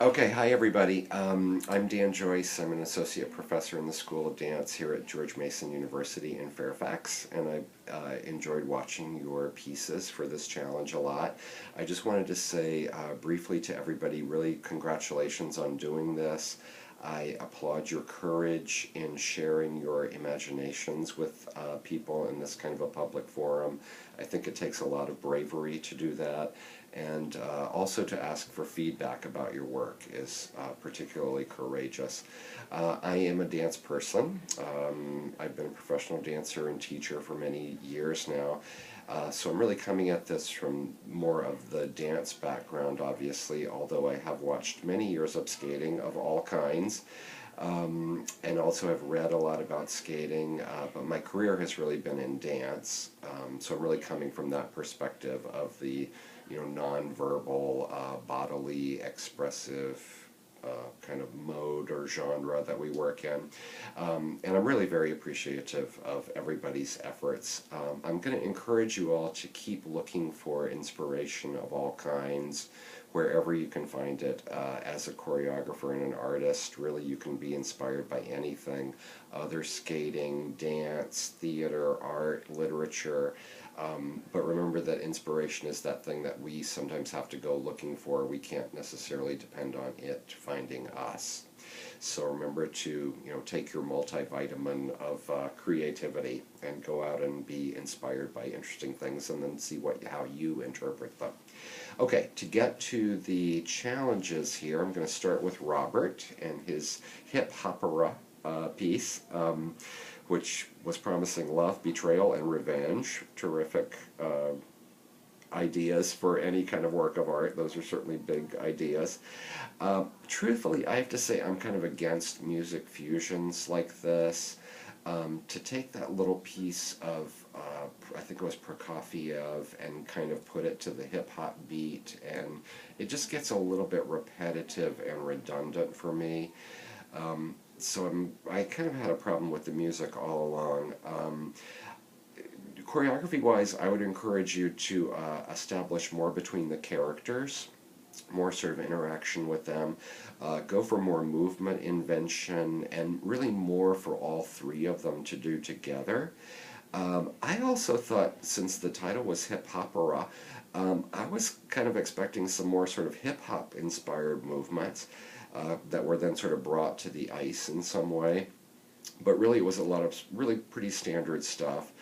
Okay, hi everybody. I'm Dan Joyce. I'm an associate professor in the School of Dance here at George Mason University in Fairfax, and I've enjoyed watching your pieces for this challenge a lot. I just wanted to say briefly to everybody, really congratulations on doing this. I applaud your courage in sharing your imaginations with people in this kind of a public forum. I think it takes a lot of bravery to do that, and also to ask for feedback about your work is particularly courageous. I am a dance person. I've been a professional dancer and teacher for many years now. So I'm really coming at this from more of the dance background, obviously, although I have watched many years of skating of all kinds, and also have read a lot about skating, but my career has really been in dance, so I'm really coming from that perspective of the nonverbal, bodily, expressive kind of mode or genre that we work in. And I'm really very appreciative of everybody's efforts. I'm going to encourage you all to keep looking for inspiration of all kinds wherever you can find it. As a choreographer and an artist, really you can be inspired by anything. Other skating, dance, theater, art, literature. But remember that inspiration is that thing that we sometimes have to go looking for. We can't necessarily depend on it finding us. So remember to take your multivitamin of creativity and go out and be inspired by interesting things, and then see how you interpret them. Okay, to get to the challenges here, I'm going to start with Robert and his hip hopera piece, which was promising love, betrayal, and revenge. Terrific ideas for any kind of work of art. Those are certainly big ideas. Truthfully, I have to say I'm kind of against music fusions like this. To take that little piece of, I think it was Prokofiev, and kind of put it to the hip-hop beat, and it just gets a little bit repetitive and redundant for me. So I kind of had a problem with the music all along. Choreography-wise, I would encourage you to establish more between the characters, more sort of interaction with them. Go for more movement invention, and really more for all three of them to do together. I also thought, since the title was hip hopera, I was kind of expecting some more sort of hip hop inspired movements that were then sort of brought to the ice in some way. But really it was a lot of really pretty standard stuff.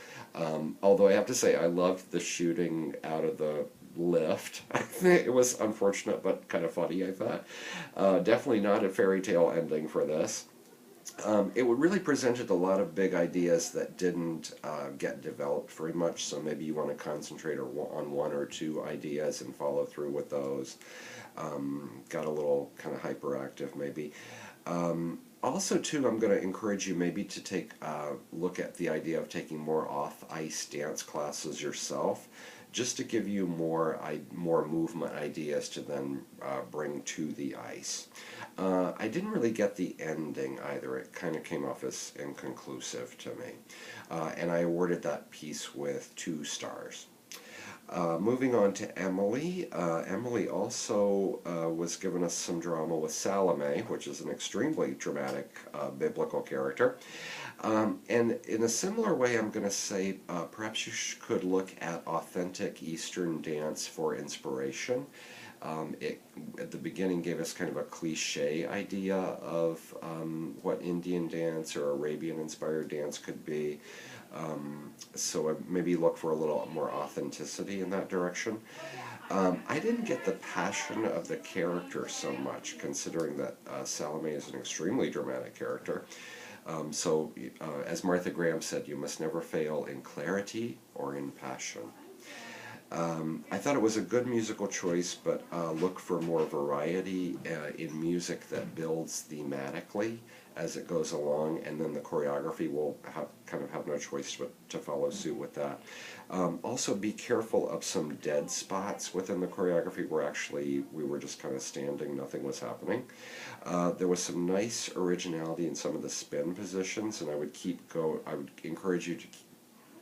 Although I have to say I loved the shooting out of the lift. I think it was unfortunate but kind of funny, I thought. Definitely not a fairy tale ending for this. It really presented a lot of big ideas that didn't get developed very much, so maybe you want to concentrate on one or two ideas and follow through with those. Got a little kind of hyperactive maybe. Also, too, I'm going to encourage you maybe to take a look at the idea of taking more off-ice dance classes yourself, just to give you more movement ideas to then bring to the ice. I didn't really get the ending either. It kind of came off as inconclusive to me. And I awarded that piece with 2 stars. Moving on to Emily. Emily also was given us some drama with Salome, which is an extremely dramatic biblical character. And in a similar way, I'm going to say perhaps you could look at authentic Eastern dance for inspiration. It, at the beginning, gave us kind of a cliche idea of what Indian dance or Arabian-inspired dance could be. So maybe look for a little more authenticity in that direction. I didn't get the passion of the character so much, considering that Salome is an extremely dramatic character. As Martha Graham said, you must never fail in clarity or in passion. I thought it was a good musical choice, but look for more variety in music that builds thematically as it goes along, and then the choreography will kind of have no choice but to follow suit with that. Also, be careful of some dead spots within the choreography where actually we were just kind of standing, nothing was happening. There was some nice originality in some of the spin positions, and I would encourage you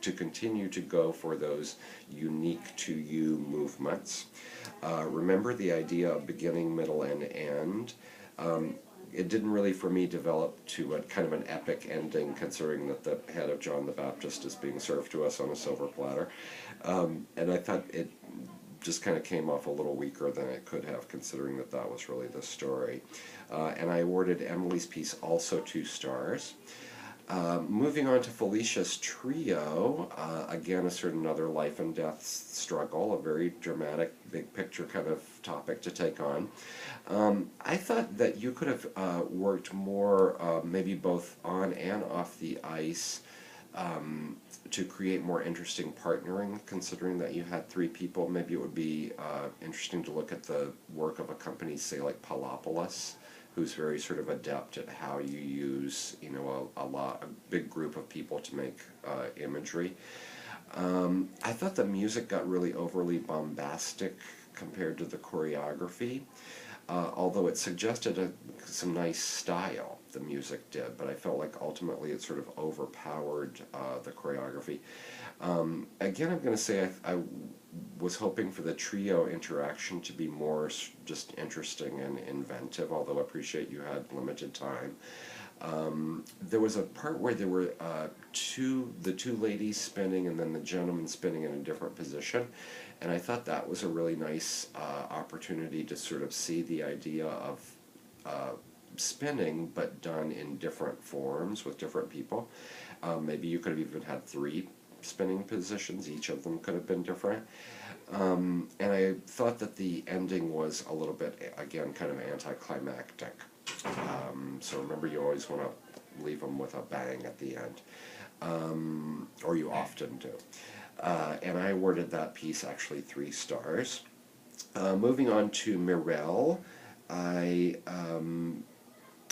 to to continue to go for those unique to you movements. Remember the idea of beginning, middle, and end. It didn't really, for me, develop to a kind of an epic ending, considering that the head of John the Baptist is being served to us on a silver platter. And I thought it just kind of came off a little weaker than it could have, considering that that was really the story. And I awarded Emily's piece also 2 stars. Moving on to Felicia's trio, again, a certain other life and death struggle, a very dramatic, big picture kind of topic to take on. I thought that you could have worked more, maybe both on and off the ice, to create more interesting partnering, considering that you had 3 people. Maybe it would be interesting to look at the work of a company, say like Palopolis, who's very sort of adept at how you use, you know, a big group of people to make imagery. I thought the music got really overly bombastic compared to the choreography, although it suggested some nice style, the music did, but I felt like ultimately it sort of overpowered the choreography. Again, I'm going to say I was hoping for the trio interaction to be more just interesting and inventive, although I appreciate you had limited time. There was a part where there were the two ladies spinning and then the gentleman spinning in a different position, and I thought that was a really nice opportunity to sort of see the idea of spinning, but done in different forms with different people. Maybe you could have even had 3 spinning positions, each of them could have been different. And I thought that the ending was a little bit, again, kind of anticlimactic. So remember, you always want to leave them with a bang at the end, or you often do. And I awarded that piece actually 3 stars. Moving on to Mirelle, I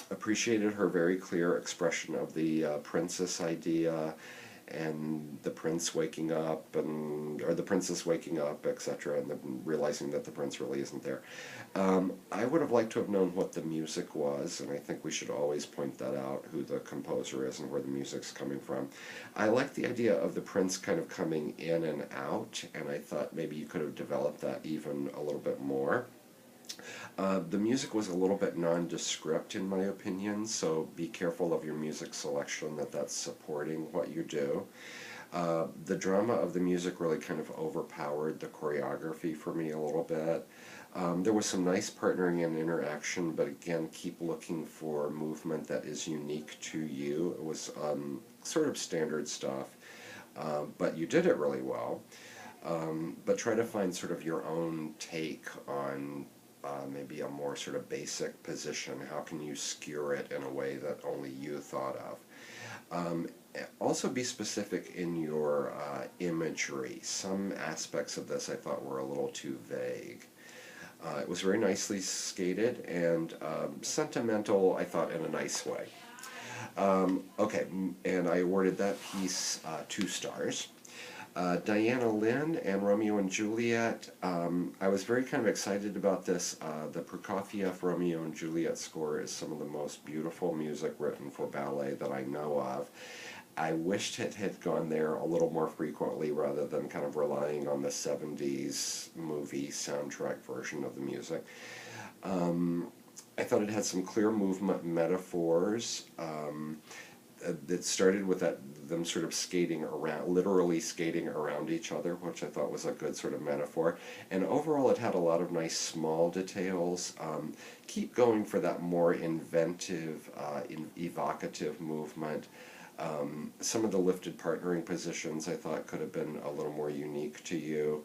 appreciated her very clear expression of the princess idea, and the prince waking up, or the princess waking up, etc., and then realizing that the prince really isn't there. I would have liked to have known what the music was, and I think we should always point that out, who the composer is and where the music's coming from. I like the idea of the prince kind of coming in and out, and I thought maybe you could have developed that even a little bit more. The music was a little bit nondescript in my opinion, so be careful of your music selection, that's supporting what you do. The drama of the music really kind of overpowered the choreography for me a little bit. There was some nice partnering and interaction, but again, keep looking for movement that is unique to you. It was sort of standard stuff, but you did it really well. But try to find sort of your own take on maybe a more sort of basic position. How can you skewer it in a way that only you thought of? Also be specific in your imagery. Some aspects of this I thought were a little too vague. It was very nicely skated and sentimental, I thought, in a nice way. Okay, and I awarded that piece 2 stars. Diana Lynn and Romeo and Juliet, I was very kind of excited about this. The Prokofiev Romeo and Juliet score is some of the most beautiful music written for ballet that I know of. I wished it had gone there a little more frequently rather than kind of relying on the 70s movie soundtrack version of the music. I thought it had some clear movement metaphors. That started with them sort of skating around, literally skating around each other, which I thought was a good sort of metaphor. And overall, it had a lot of nice small details. Keep going for that more inventive, evocative movement. Some of the lifted partnering positions I thought could have been a little more unique to you.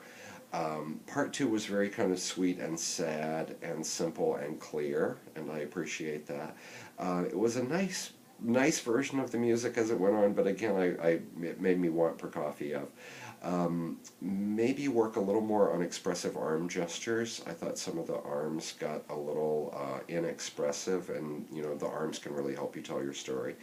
Part 2 was very kind of sweet and sad and simple and clear, and I appreciate that. It was a nice version of the music as it went on, but again, it made me want Prokofiev. Maybe work a little more on expressive arm gestures. I thought some of the arms got a little inexpressive, and you know, the arms can really help you tell your story.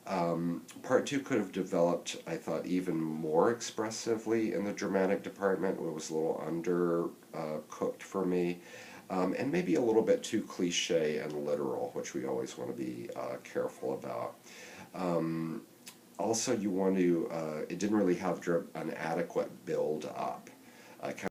Part 2 could have developed, I thought, even more expressively in the dramatic department. It was a little undercooked for me. And maybe a little bit too cliche and literal, which we always want to be careful about. Also, you want to, it didn't really have an adequate build up. Kind